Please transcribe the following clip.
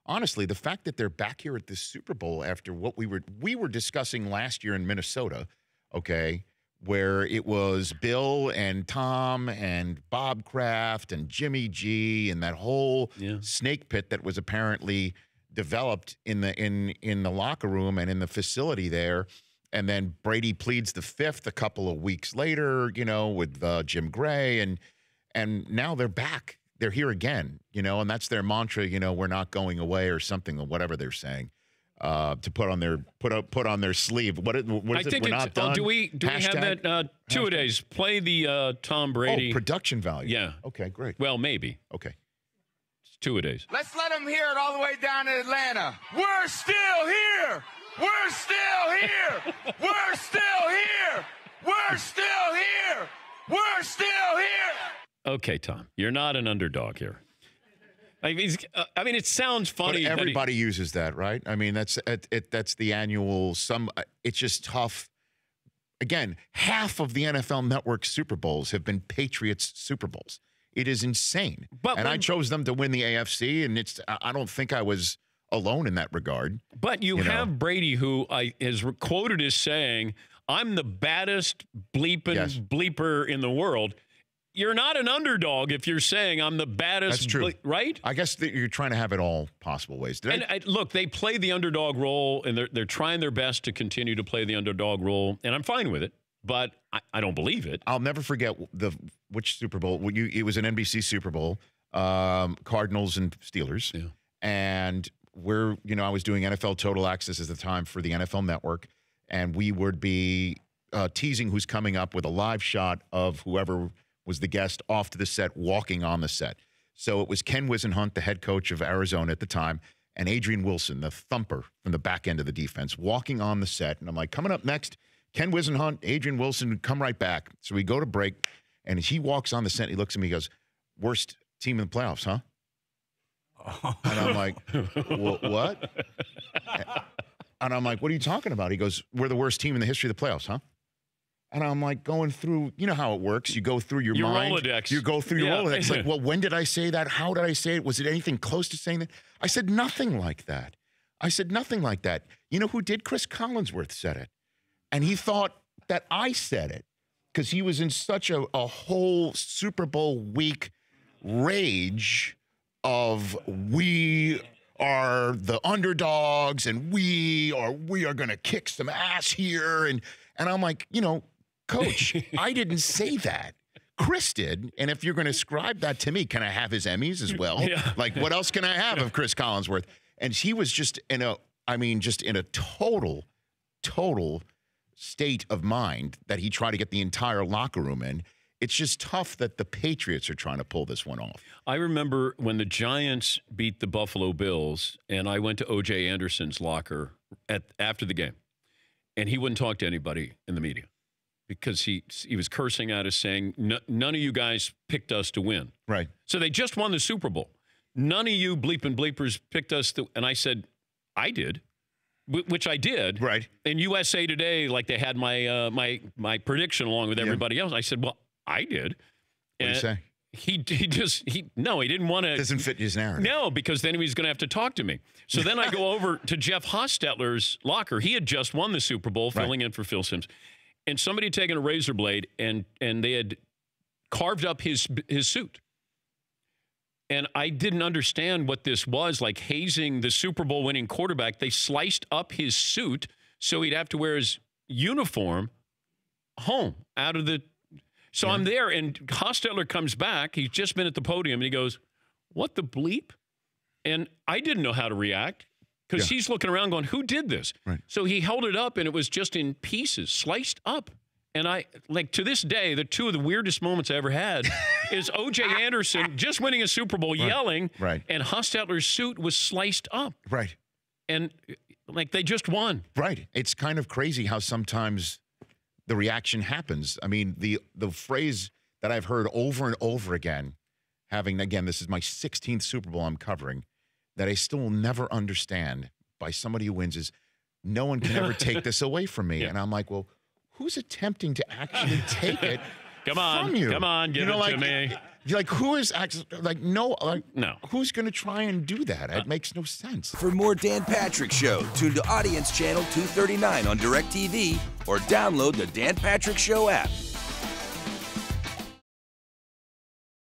honestly, the fact that they're back here at this Super Bowl after what we were discussing last year in Minnesota, okay, where it was Bill and Tom and Bob Kraft and Jimmy G and that whole snake pit that was apparently developed in the locker room and in the facility there. And then Brady pleads the fifth a couple of weeks later, you know, with Jim Gray, and now they're back. They're here again, you know, and that's their mantra, you know, we're not going away or something, or whatever they're saying, to put on their sleeve. What is it? We're not done. Do we have that two-a-days? Play the Tom Brady. Oh, production value. Yeah. Okay, great. Well, maybe. Okay. It's two-a-days. Let's let them hear it all the way down to Atlanta. We're still here. We're still here. We're still here. We're still here. We're still here. Okay, Tom, you're not an underdog here. I mean, it sounds funny. But everybody uses that, right? I mean, that's the annual sum. It's just tough. Again, half of the NFL Network Super Bowls have been Patriots Super Bowls. It is insane. And I chose them to win the AFC, and I don't think I was alone in that regard. But you have Brady, who is quoted as saying, I'm the baddest bleeper in the world. You're not an underdog if you're saying I'm the baddest. That's true. Right? I guess that you're trying to have it all possible ways. Look, they play the underdog role, and they're trying their best to continue to play the underdog role, and I'm fine with it, but I don't believe it. I'll never forget which Super Bowl. It was an NBC Super Bowl, Cardinals and Steelers. Yeah. And I was doing NFL Total Access at the time for the NFL Network, and we would be teasing who's coming up with a live shot of whoever was the guest off to the set, walking on the set. So it was Ken Wisenhunt, the head coach of Arizona at the time, and Adrian Wilson, the thumper from the back end of the defense, walking on the set. And I'm like, coming up next, Ken Wisenhunt, Adrian Wilson, come right back. So we go to break, and he walks on the set. He looks at me, he goes, worst team in the playoffs, huh? And I'm like, what? And I'm like, what are you talking about? He goes, we're the worst team in the history of the playoffs, huh? And I'm like going through, you know how it works. You go through your mind. Rolodex. You go through your Rolodex. Like, well, when did I say that? How did I say it? Was it anything close to saying that? I said nothing like that. I said nothing like that. You know who did? Chris Collinsworth said it. And he thought that I said it because he was in such a whole Super Bowl week rage of we are the underdogs and we are going to kick some ass here. And I'm like, you know, Coach, I didn't say that. Chris did. And if you're going to ascribe that to me, can I have his Emmys as well? Yeah. Like, what else can I have of Chris Collinsworth? And he was just in a total state of mind that he tried to get the entire locker room in. It's just tough that the Patriots are trying to pull this one off. I remember when the Giants beat the Buffalo Bills, and I went to O.J. Anderson's locker after the game, and he wouldn't talk to anybody in the media because he was cursing at us, saying, none of you guys picked us to win. Right. So they just won the Super Bowl. None of you bleepers picked us to, and I said, I did. Which I did. Right. In USA Today, like they had my my prediction along with everybody else. I said, well, I did. What did you say? He didn't want to. Doesn't fit his narrative. No, because then he was going to have to talk to me. So then I go over to Jeff Hostetler's locker. He had just won the Super Bowl, filling in for Phil Simms. And somebody had taken a razor blade and they had carved up his suit. And I didn't understand what this was, like hazing the Super Bowl winning quarterback. They sliced up his suit so he'd have to wear his uniform home out of the. So I'm there, and Hostetler comes back. He's just been at the podium, and he goes, what the bleep? And I didn't know how to react because he's looking around going, who did this? Right. So he held it up, and it was just in pieces, sliced up. And I, like, to this day, the two of the weirdest moments I ever had is O.J. Anderson just winning a Super Bowl yelling, and Hostetler's suit was sliced up. Right. And, like, they just won. Right. It's kind of crazy how sometimes the reaction happens. I mean, the phrase that I've heard over and over again, again, this is my 16th Super Bowl I'm covering, that I still will never understand by somebody who wins is, no one can ever take this away from me. And I'm like, well, who's attempting to actually take it from you? Come on, give it to me. Like, who is actually, like, no. Who's going to try and do that? It makes no sense. For more Dan Patrick Show, tune to Audience Channel 239 on DirecTV or download the Dan Patrick Show app.